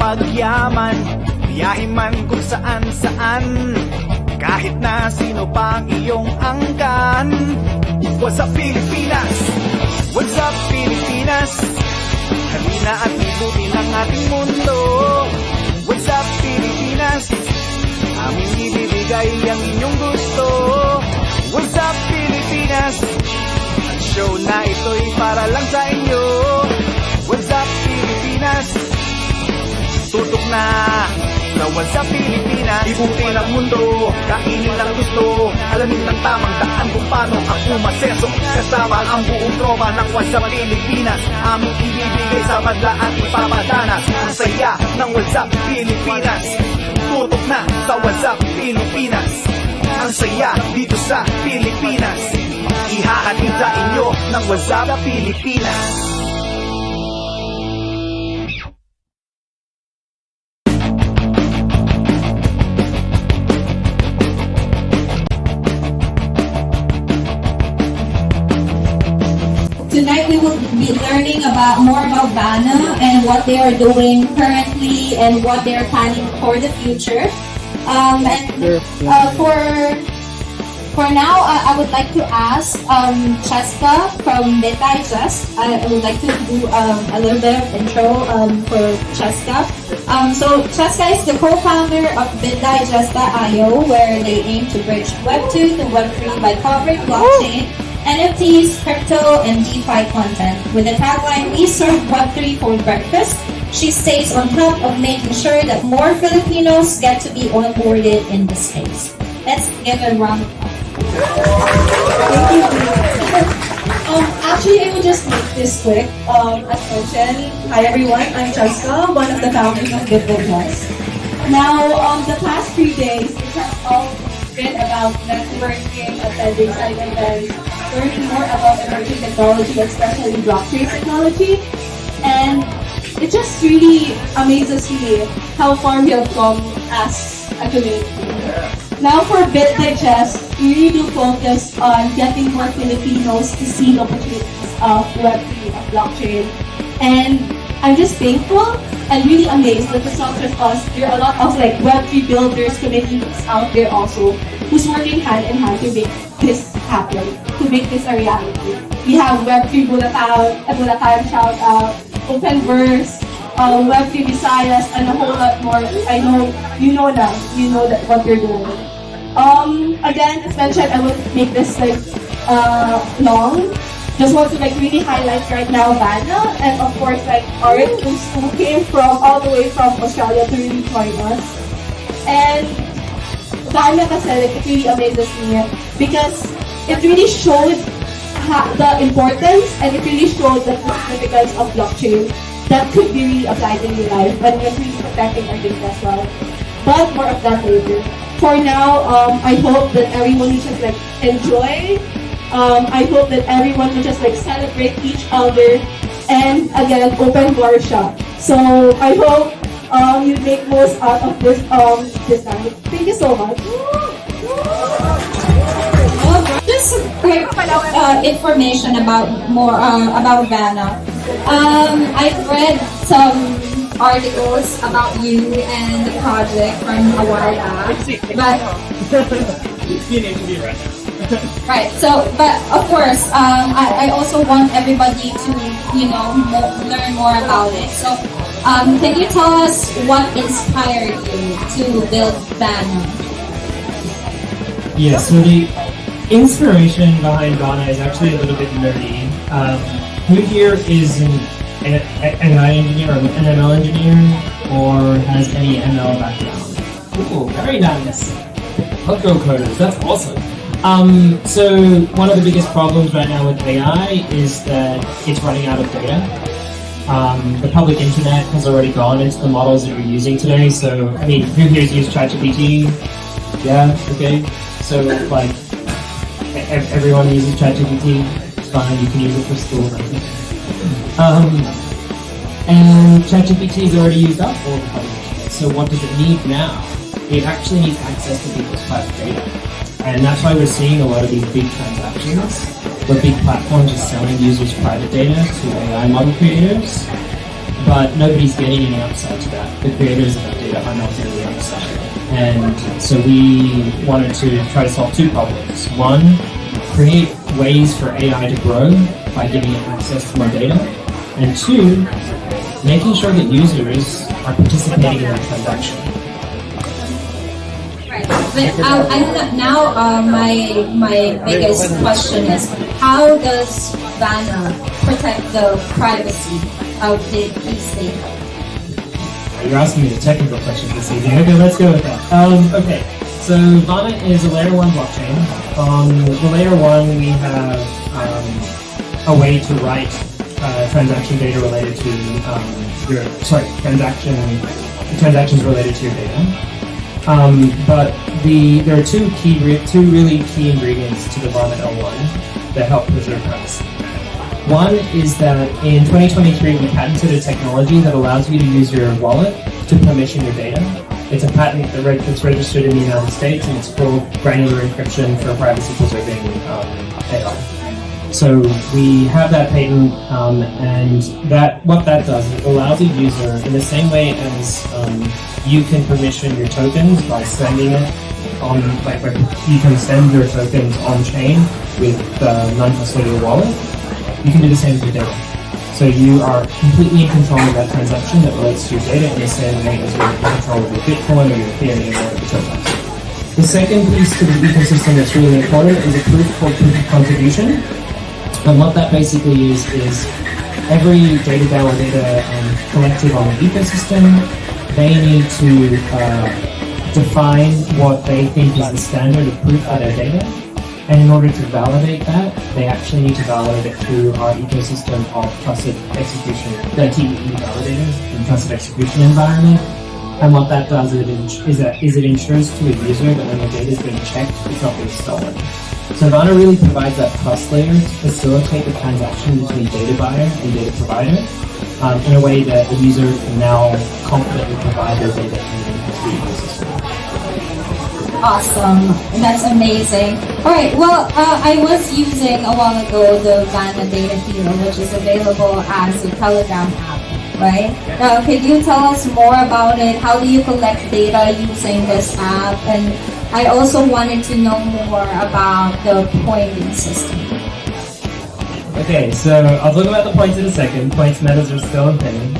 pagyaman, biyahe man kung saan-saan, kahit na sino pang iyong angkan. What's up Pilipinas? What's up Pilipinas? Halina at libutin ang ating mundo. What's up Pilipinas? Aming ibibigay ang inyong gusto. What's up Pilipinas? Ang show na ito'y para lang sa inyo. What's up Pilipinas? Tutok na sa What's up Pilipinas. Ibutin ang mundo, kainin ang gusto, alamin ng tamang daan kung paano ang umasenso. Kasama ang buong tropa ng What's up Pilipinas, aming ibibigay sa madla at ipapadanas. Ang saya ng What's up Pilipinas. Tutok na sa What's up Pilipinas. Ang saya dito sa Pilipinas, ihahatid sa inyo ng What's up Pilipinas. Tonight we will be learning more about Vana and what they are doing currently and what they are planning for the future. For now, I would like to ask Cheska from Vidaby. I would like to do a little bit of intro for Cheska. So Cheska is the co-founder of Vidaby.io, where they aim to bridge Web2 to Web3 by covering blockchain, NFTs, crypto, and DeFi content. With the tagline, "We serve Web3 for breakfast," she stays on top of making sure that more Filipinos get to be onboarded in the space. Let's give a round of applause. Thank you. Actually, I will just make this quick. As mentioned, hi everyone, I'm Cheska, one of the founders of Vidaby. Now, the past few days, it has all been about networking, attending side events, learning more about emerging technology, especially blockchain technology. And it just really amazes me how far we have come as a community. Now for Vidaby, we really do focus on getting more Filipinos to see the opportunities of Web3, of blockchain. And I'm just thankful and really amazed that it's not just us. There are a lot of Web3 builders, communities out there also who's working hand in hand to make this happen, to make this a reality. We have Web3 Bulacan, shout out, Openverse, Web3 Visayas, and a whole lot more. I know you know that what you're doing. Again, as mentioned, I will make this long. Just want to really highlight right now Vana, and of course Art, who came from all the way from Australia to really join us. And Vana kasi it really amazes me because it really showed the importance and it really showed the significance of blockchain that could be really applied in your life and it's really protecting our data as well. But more of that later. For now, I hope that everyone will just enjoy. I hope that everyone will just celebrate each other and again open bar shop. So I hope you make most out of this night. Thank you so much. Just some quick information about Vana. I've read some articles about you and the project from a while back, but you need to be right now. right. So, but of course, I also want everybody to learn more about it. So, can you tell us what inspired you to build Vana? Yeah, so the inspiration behind Vana is actually a little bit nerdy. Who here is an AI engineer or an ML engineer or has any ML background? Ooh, very nice. Hooker coders, that's awesome. So one of the biggest problems right now with AI is that it's running out of data. The public internet has already gone into the models that we're using today. So, I mean, who here's used ChatGPT? Yeah, okay. So, everyone uses ChatGPT. It's fine, you can use it for school. And ChatGPT is already used up all the public internet. So what does it need now? It actually needs access to people's private data. And that's why we're seeing a lot of these big transactions where big platforms are selling users' private data to AI model creators. but nobody's getting any upside to that. The creators of that data are not getting the upside. And so we wanted to try to solve two problems. One, create ways for AI to grow by giving it access to more data. And two, making sure that users are participating in the transaction. Right. But now my biggest question is, how does Vana protect the privacy of these data? You're asking me the technical questions this evening. Okay, let's go with that. Okay, so Vana is a layer 1 blockchain. On the layer 1, we have a way to write transaction data related to transactions related to your data. But there are two really key ingredients to the Vana L1 that help preserve privacy. One is that in 2023 we patented a technology that allows you to use your wallet to permission your data. It's a patent that's registered in the United States, and it's called granular encryption for privacy preserving AI. So we have that patent, and what that does is it allows a user, in the same way as you can permission your tokens by sending it on, you can send your tokens on chain with the non-custodial wallet. You can do the same with your data. So you are completely in control of that transaction that relates to your data in the same way as you're in control of your Bitcoin or your Ethereum or your tokens. The second piece to the ecosystem that's really important is a proof called proof of contribution. And what that basically is every data DAO or data collected on the ecosystem, they need to define what they think is the standard of proof for their data. And in order to validate that, they actually need to validate it through our ecosystem of trusted execution, the TEE validators and trusted execution environment. And what that does is it ensures to a user that when the data is being checked, it's not being stolen. So Vana really provides that trust layer to facilitate the transaction between data buyer and data provider in a way that the user can now confidently provide their data in the ecosystem. Awesome. That's amazing. Alright, well, I was using a while ago the Vana Data Hero, which is available as a Telegram app, right? Could you tell us more about it? How do you collect data using this app? And I also wanted to know more about the pointing system. Okay, so I'll talk about the points in a second. Points metas are still a thing.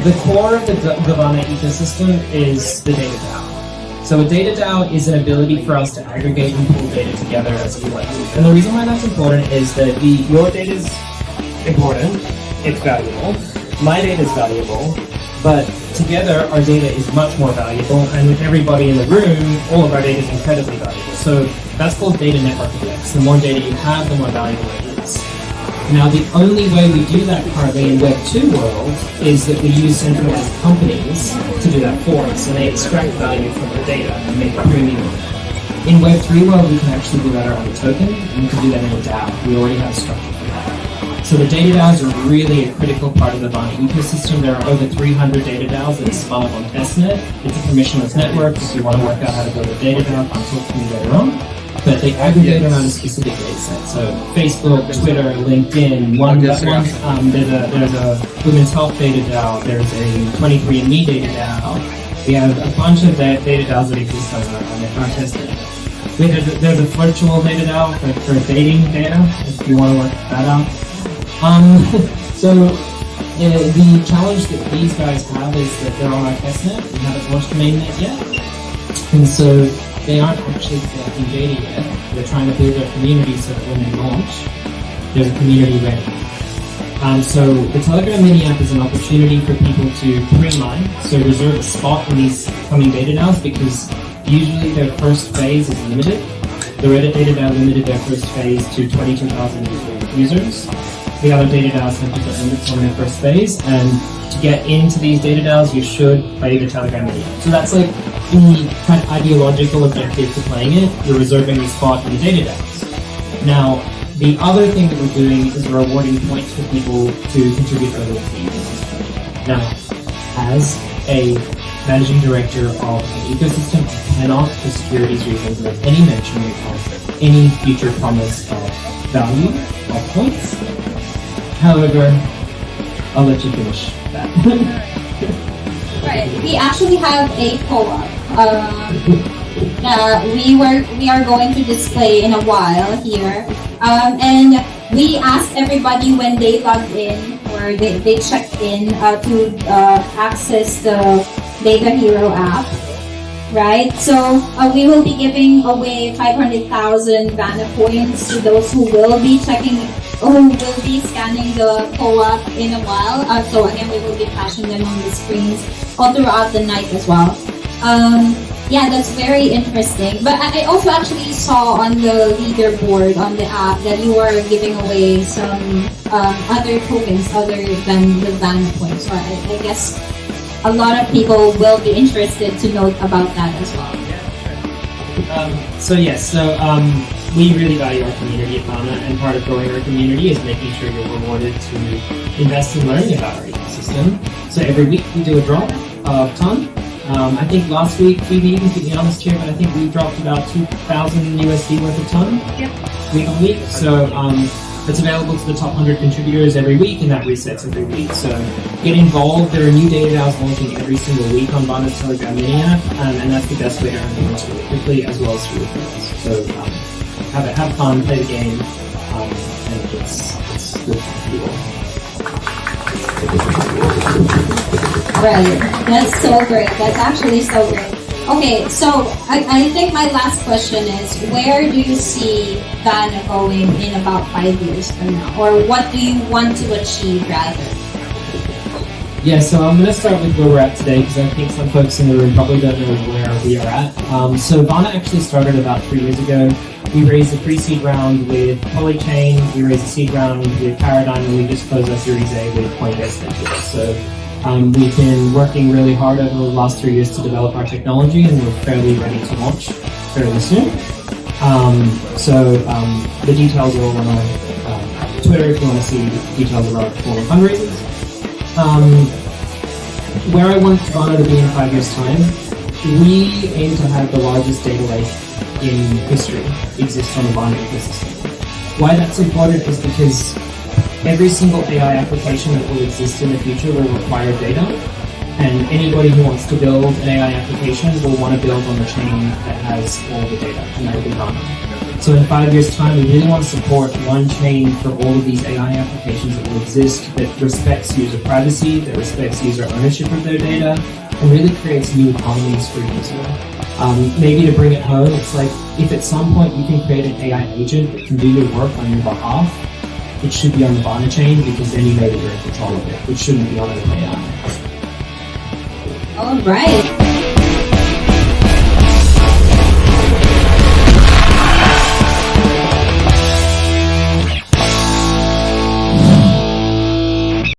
The core of the Vana ecosystem is the data DAO. So a data DAO is an ability for us to aggregate and pull data together as we like to. And the reason why that's important is that your data is important, it's valuable, my data is valuable, but together our data is much more valuable, and with everybody in the room, all of our data is incredibly valuable. So that's called data network effects. The more data you have, the more valuable it is. Now, the only way we do that currently in Web 2 world is that we use centralized companies to do that for us, and they extract value from the data and make a premium. In Web 3 world, we can actually do that around a token, and we can do that in a DAO. We already have a structure for that. So the data DAOs are really a critical part of the Vana ecosystem. There are over 300 data DAOs that spun up on testnet. It's a permissionless network. If you want to work out how to build a data DAO, come talk to me later on. But they aggregate around a specific data set. So Facebook, Twitter, LinkedIn, there's a women's health data DAO, there's a 23andMe data DAO. We have a bunch of data DAOs that exist on our testnet. There's a virtual data DAO for dating data, if you want to work that out. The challenge that these guys have is that they're on our testnet. We haven't launched the mainnet yet. And so they aren't actually collecting data yet. They're trying to build their community so that when they launch, there's a community ready. So the Telegram mini app is an opportunity for people to pre-mine, so reserve a spot in these coming data DAOs, because usually their first phase is limited. The Reddit data DAO limited their first phase to 22,000 users. The other data DAOs have different limits on their first phase, and to get into these data DAOs, you should play the Telegram mini app. So that's like the kind of ideological objective to playing it. You're reserving a spot in the data DAOs. Now, the other thing that we're doing is we're awarding points for people to contribute early to the ecosystem. Now, as a managing director of an ecosystem, I cannot, for securities reasons, make any mention of any future promise of value of points. However, I'll let you finish that. Right. We actually have a co-op. We are going to display in a while here, and we asked everybody when they logged in or they checked in to access the Data Hero app. Right, so we will be giving away 500,000 Vana points to those who will be scanning the co-op in a while. So again, we will be flashing them on the screens all throughout the night as well. Yeah, that's very interesting. But I also actually saw on the leaderboard on the app that you are giving away some other tokens other than the Vana points. So I guess a lot of people will be interested to know about that as well. We really value our community at Vana, and part of growing our community is making sure you're rewarded to invest in learning about our ecosystem. So every week we do a drop of ton. I think last week, Phoebe, you can keep me honest here, but I think we dropped about 2,000 USD worth of ton week on week. So it's available to the top 100 contributors every week, and that resets every week. So get involved. There are new data DAOs launching every single week on Vana's Telegram mini app, and that's the best way to earn points really quickly as well as through referrals. So have fun, play the game, and it's good for you all. Right, that's so great. That's actually so great. Okay, so I think my last question is, where do you see Vana going in about 5 years from now? Or what do you want to achieve, rather? Yeah, so I'm going to start with where we're at today, because I think some folks in the room probably don't know where we are at. So Vana actually started about 3 years ago. We raised a pre-seed round with Polychain, we raised a seed round with Paradigm, and we just closed our Series A with Coinbase Ventures. So we've been working really hard over the last 3 years to develop our technology, and we're fairly ready to launch fairly soon. The details are all on our Twitter if you want to see details about formal fundraisers. Where I want Vana to be in 5 years' time, we aim to have the largest data lake in history exist on the Vana ecosystem. Why that's important is because every single AI application that will exist in the future will require data, and anybody who wants to build an AI application will want to build on the chain that has all the data, and that will be Vana. So in 5 years' time, we really want to support one chain for all of these AI applications that will exist, that respects user privacy, that respects user ownership of their data, and really creates new economies for user. Maybe to bring it home, it's like if at some point you can create an AI agent that can do your work on your behalf, it should be on the Vana chain, because then you know that you're in control of it, which shouldn't be on an AI. All right.